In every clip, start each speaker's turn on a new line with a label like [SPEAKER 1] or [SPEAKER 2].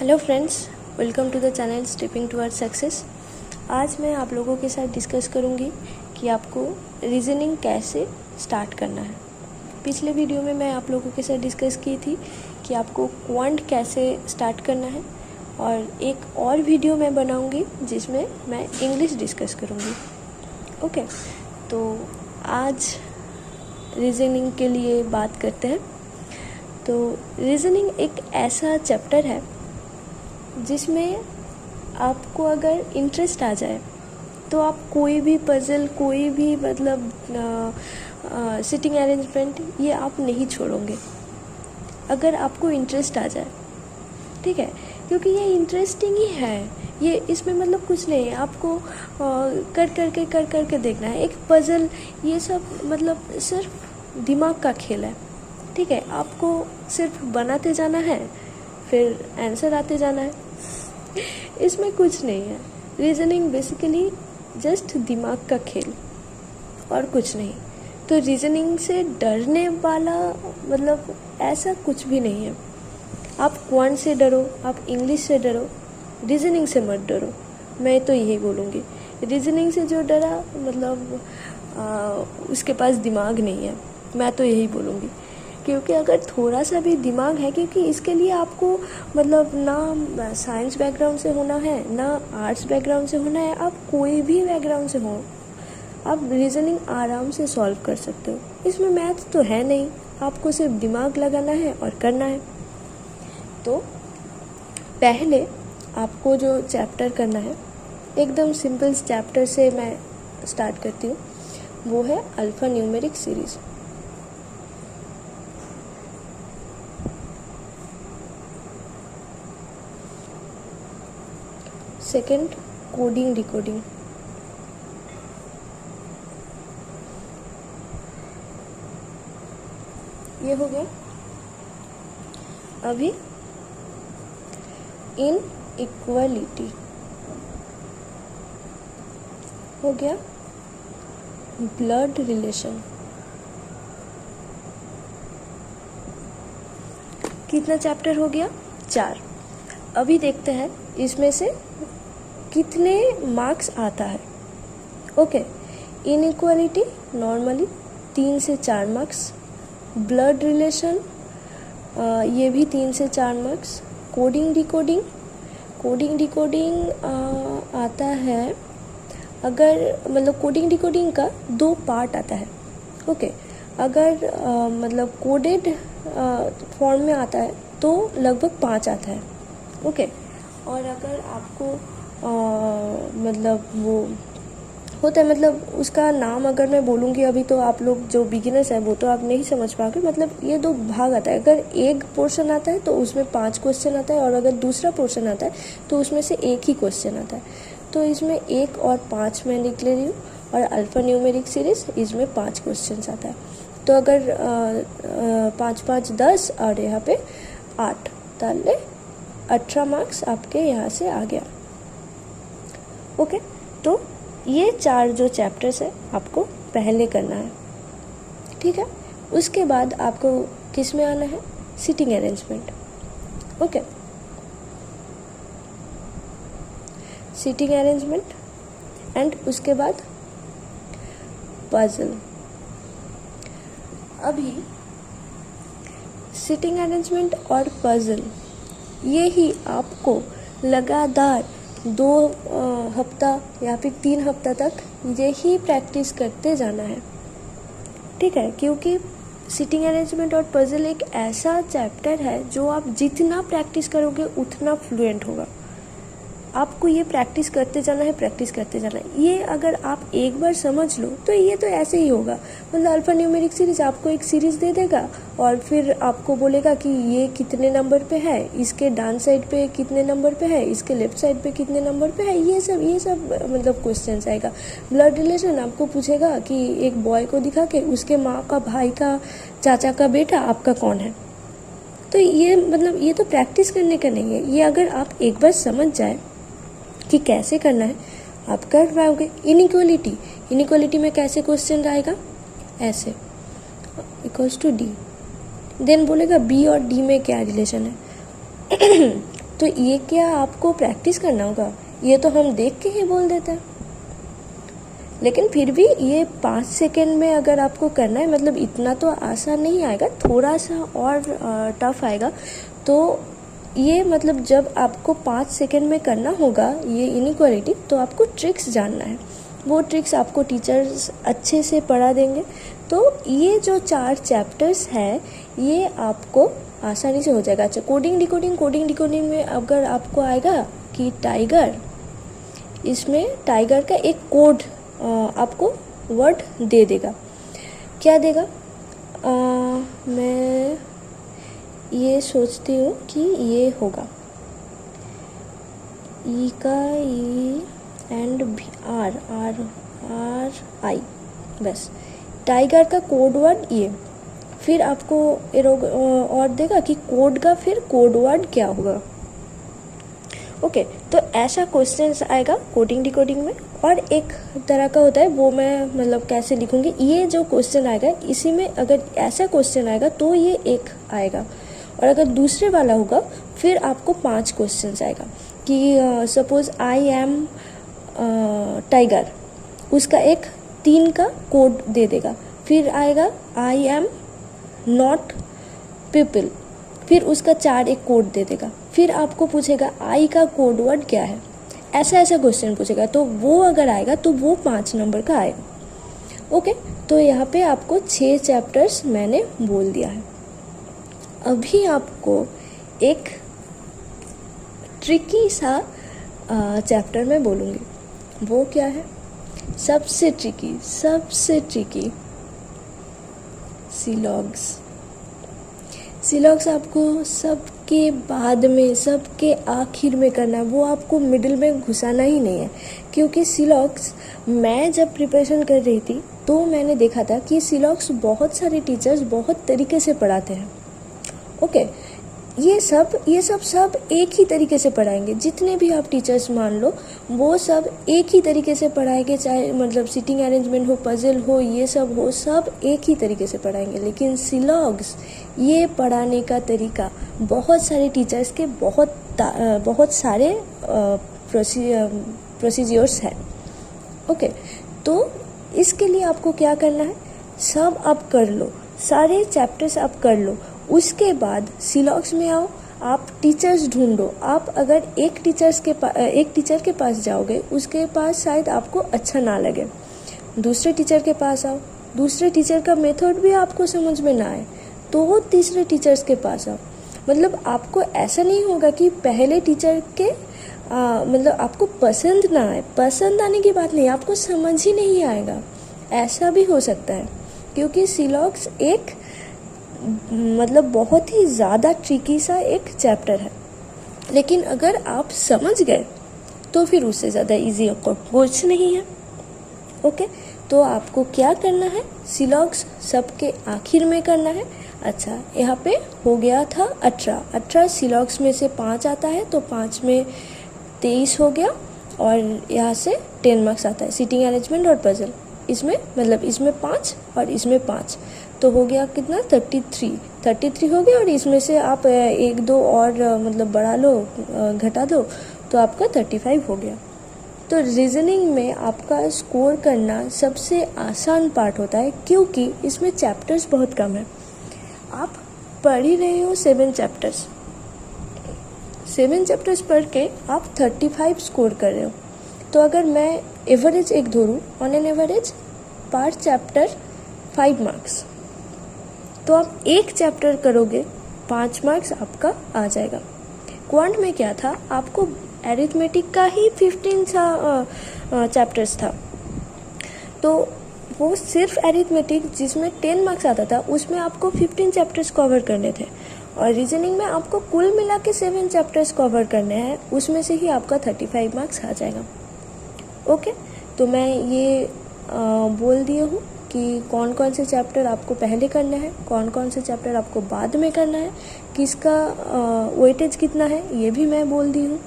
[SPEAKER 1] Hello friends, welcome to the channel stepping towards success. आज मैं आप लोगों के साथ डिस्कस करूंगी कि आपको रीजनिंग कैसे स्टार्ट करना है। पिछले वीडियो में मैं आप लोगों के साथ डिस्कस की थी कि आपको क्वांट कैसे स्टार्ट करना है, और एक और वीडियो मैं बनाऊंगी जिसमें मैं इंग्लिश डिस्कस करूंगी। ओके, तो आज रीजनिंग के लिए बात करते हैं। तो रीजनिंग एक ऐसा चैप्टर है जिसमें आपको अगर इंटरेस्ट आ जाए तो आप कोई भी पजल, कोई भी सिटिंग अरेंजमेंट ये आप नहीं छोड़ोगे अगर आपको इंटरेस्ट आ जाए। ठीक है, क्योंकि ये इंटरेस्टिंग ही है। ये इसमें कुछ नहीं है, आपको कर करके देखना है। एक पजल ये सब सिर्फ दिमाग का खेल है। ठीक है, आपको सिर्फ बनाते जाना है, फिर आंसर आते जाना है। इसमें कुछ नहीं है। रीजनिंग बेसिकली जस्ट दिमाग का खेल और कुछ नहीं। तो रीजनिंग से डरने वाला ऐसा कुछ भी नहीं है। आप क्वांट से डरो, आप इंग्लिश से डरो, रीजनिंग से मत डरो। मैं तो यही बोलूँगी, रीजनिंग से जो डरा उसके पास दिमाग नहीं है। मैं तो यही बोलूँगी, क्योंकि अगर थोड़ा सा भी दिमाग है, क्योंकि इसके लिए आपको ना साइंस बैकग्राउंड से होना है, ना आर्ट्स बैकग्राउंड से होना है। आप कोई भी बैकग्राउंड से हो, आप रीजनिंग आराम से सॉल्व कर सकते हो। इसमें मैथ्स तो है नहीं, आपको सिर्फ दिमाग लगाना है और करना है। तो पहले आपको जो चैप्टर करना है, एकदम सिंपल चैप्टर से मैं स्टार्ट करती हूँ, वो है alpha numeric series. Second, coding decoding. ये हो गया। अभी इनइक्वालिटी हो गया। Blood relation. कितना चैप्टर हो गया? 4। अभी देखते हैं इसमें से कितने मार्क्स आता है। ओके, इनइक्वालिटी नॉर्मली 3 से 4 मार्क्स। ब्लड रिलेशन ये भी 3 से 4 मार्क्स। कोडिंग डिकोडिंग आता है, अगर कोडिंग डिकोडिंग का 2 पार्ट आता है। ओके, अगर कोडेड फॉर्म में आता है तो लगभग 5 आता है। ओके, और अगर आपको वो होता है, उसका नाम अगर मैं बोलूँगी अभी तो आप लोग जो बिगिनर्स है वो तो आप नहीं समझ पाओगे। ये 2 भाग आता है। अगर एक पोर्शन आता है तो उसमें 5 क्वेश्चन आता है, और अगर दूसरा पोर्शन आता है तो उसमें से 1 ही क्वेश्चन आता है। तो इसमें 1 और 5 मैं लिख ले रही हूँ, और अल्फा न्यूमेरिक सीरीज इसमें 5 क्वेश्चन आता है। तो अगर 5 5 10 और यहाँ पे 8 डाल ले, 18 मार्क्स आपके यहाँ से आ गया। ओके, तो ये 4 जो चैप्टर्स है आपको पहले करना है। ठीक है, उसके बाद आपको किस में आना है? Sitting arrangement. Okay, sitting arrangement and उसके बाद पजल। अभी सिटिंग अरेंजमेंट और पजल ये ही आपको लगातार 2 हफ्ता या फिर 3 हफ्ता तक यही प्रैक्टिस करते जाना है। ठीक है, क्योंकि सिटिंग अरेंजमेंट और पजल एक ऐसा चैप्टर है जो आप जितना प्रैक्टिस करोगे उतना फ्लुएंट होगा। आपको ये प्रैक्टिस करते जाना है। ये अगर आप एक बार समझ लो तो ये तो ऐसे ही होगा। अल्फा न्यूमेरिक सीरीज आपको एक सीरीज दे देगा, और फिर आपको बोलेगा कि ये कितने नंबर पे है, इसके डाउन साइड पे कितने नंबर पे है, इसके लेफ्ट साइड पे कितने नंबर पे है। ये सब क्वेश्चन आएगा। ब्लड रिलेशन आपको पूछेगा कि एक बॉय को दिखा के उसके माँ का, भाई का, चाचा का बेटा आपका कौन है। तो ये तो प्रैक्टिस करने का नहीं है। ये अगर आप एक बार समझ जाए कि कैसे करना है, आप कर पाओगे। इनइक्वालिटी में कैसे क्वेश्चन आएगा? ऐसे, इक्वल्स टू डी, देन बोलेगा बी और डी में क्या रिलेशन है। तो ये क्या आपको प्रैक्टिस करना होगा? ये तो हम देख के ही बोल देते हैं। लेकिन फिर भी ये 5 सेकेंड में अगर आपको करना है, मतलब इतना तो आसान नहीं आएगा, थोड़ा सा और टफ आएगा। तो ये मतलब जब आपको 5 सेकेंड में करना होगा ये इनइक्वालिटी, तो आपको ट्रिक्स जानना है। वो ट्रिक्स आपको टीचर्स अच्छे से पढ़ा देंगे। तो ये जो 4 चैप्टर्स है ये आपको आसानी से हो जाएगा। अच्छा, कोडिंग डिकोडिंग में अगर आपको आएगा कि टाइगर, इसमें टाइगर का एक कोड आपको वर्ड दे देगा। क्या देगा? मैं ये सोचती हूँ कि ये होगा ई का E and R R R I, बस टाइगर का कोड वर्ड ये। फिर आपको और देगा कि कोड का फिर कोड वर्ड क्या होगा। ओके, तो ऐसा क्वेश्चन आएगा कोडिंग डिकोडिंग में। और एक तरह का होता है, वो मैं मतलब कैसे लिखूँगी, ये जो क्वेश्चन आएगा इसी में अगर ऐसा क्वेश्चन आएगा तो ये एक आएगा, और अगर दूसरे वाला होगा फिर आपको 5 क्वेश्चन आएगा कि सपोज आई एम टाइगर, उसका एक 3 का कोड दे देगा। फिर आएगा आई एम नॉट पीपल, फिर उसका 4 एक कोड दे देगा। फिर आपको पूछेगा आई का कोड वर्ड क्या है, ऐसा क्वेश्चन पूछेगा। तो वो अगर आएगा तो वो 5 नंबर का आएगा। ओके, तो यहाँ पे आपको 6 चैप्टर्स मैंने बोल दिया है। अभी आपको एक ट्रिकी सा चैप्टर मैं बोलूँगी। वो क्या है? सबसे ट्रिकी सिलॉग्स आपको सबके बाद में, सबके आखिर में करना है। वो आपको मिडिल में घुसाना ही नहीं है, क्योंकि सिलॉग्स मैं जब प्रिपरेशन कर रही थी तो मैंने देखा था कि सिलॉग्स बहुत सारे टीचर्स बहुत तरीके से पढ़ाते हैं। ओके, ये सब एक ही तरीके से पढ़ाएंगे। जितने भी आप टीचर्स मान लो वो सब एक ही तरीके से पढ़ाएंगे, चाहे मतलब सीटिंग अरेंजमेंट हो, पजल हो, ये सब हो, सब एक ही तरीके से पढ़ाएंगे। लेकिन सिलॉग्स ये पढ़ाने का तरीका बहुत सारे टीचर्स के बहुत सारे प्रोसीजर्स हैं। ओके, तो इसके लिए आपको क्या करना है, सब आप कर लो, सारे चैप्टर्स आप कर लो। उसके बाद सिलॉग्स में आओ, आप टीचर्स ढूंढो। आप अगर एक टीचर के पास जाओगे, उसके पास शायद आपको अच्छा ना लगे। दूसरे टीचर के पास आओ, दूसरे टीचर का मेथड भी आपको समझ में ना आए तो तीसरे टीचर्स के पास आओ। मतलब आपको ऐसा नहीं होगा कि पहले टीचर के मतलब आपको पसंद ना आए। पसंद आने की बात नहीं, आपको समझ ही नहीं आएगा, ऐसा भी हो सकता है। क्योंकि सिलॉग्स एक मतलब बहुत ही ज़्यादा ट्रिकी सा एक चैप्टर है। लेकिन अगर आप समझ गए तो फिर उससे ज़्यादा इजी कुछ नहीं है। ओके, तो आपको क्या करना है, सिलॉग्स सबके आखिर में करना है। अच्छा, यहाँ पे हो गया था 18 सिलॉग्स में से 5 आता है, तो 5 में 23 हो गया। और यहाँ से 10 मार्क्स आता है, सीटिंग अरेंजमेंट और पजल। इसमें मतलब इसमें 5 और इसमें 5, तो हो गया कितना, 33 हो गया। और इसमें से आप 1-2 और मतलब बढ़ा लो, घटा दो, तो आपका 35 हो गया। तो रीजनिंग में आपका स्कोर करना सबसे आसान पार्ट होता है, क्योंकि इसमें चैप्टर्स बहुत कम है। आप पढ़ ही रहे हो 7 चैप्टर्स, 7 चैप्टर्स पढ़ के आप 35 स्कोर कर रहे हो। तो अगर मैं एवरेज एक धरूँ, ऑन एन एवरेज पर चैप्टर 5 मार्क्स, तो आप एक चैप्टर करोगे 5 मार्क्स आपका आ जाएगा। क्वांट में क्या था, आपको एरिथमेटिक का ही 15 चैप्टर्स था, तो वो सिर्फ एरिथमेटिक जिसमें 10 मार्क्स आता था, उसमें आपको 15 चैप्टर्स कवर करने थे। और रीजनिंग में आपको कुल मिला के 7 चैप्टर्स कवर करने हैं, उसमें से ही आपका 35 मार्क्स आ जाएगा। ओके, तो मैं ये बोल दिया हूँ कि कौन कौन से चैप्टर आपको पहले करना है, कौन कौन से चैप्टर आपको बाद में करना है, किसका वेटेज कितना है, ये भी मैं बोल दी हूँ।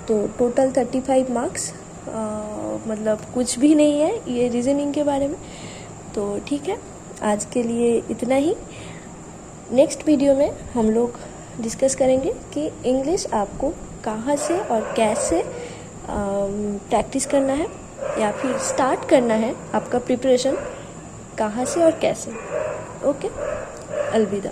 [SPEAKER 1] तो टोटल 35 मार्क्स मतलब कुछ भी नहीं है ये रीजनिंग के बारे में। तो ठीक है, आज के लिए इतना ही। नेक्स्ट वीडियो में हम लोग डिस्कस करेंगे कि इंग्लिश आपको कहाँ से और कैसे प्रैक्टिस करना है या फिर स्टार्ट करना है, आपका प्रिपरेशन कहाँ से और कैसे। ओके, अलविदा।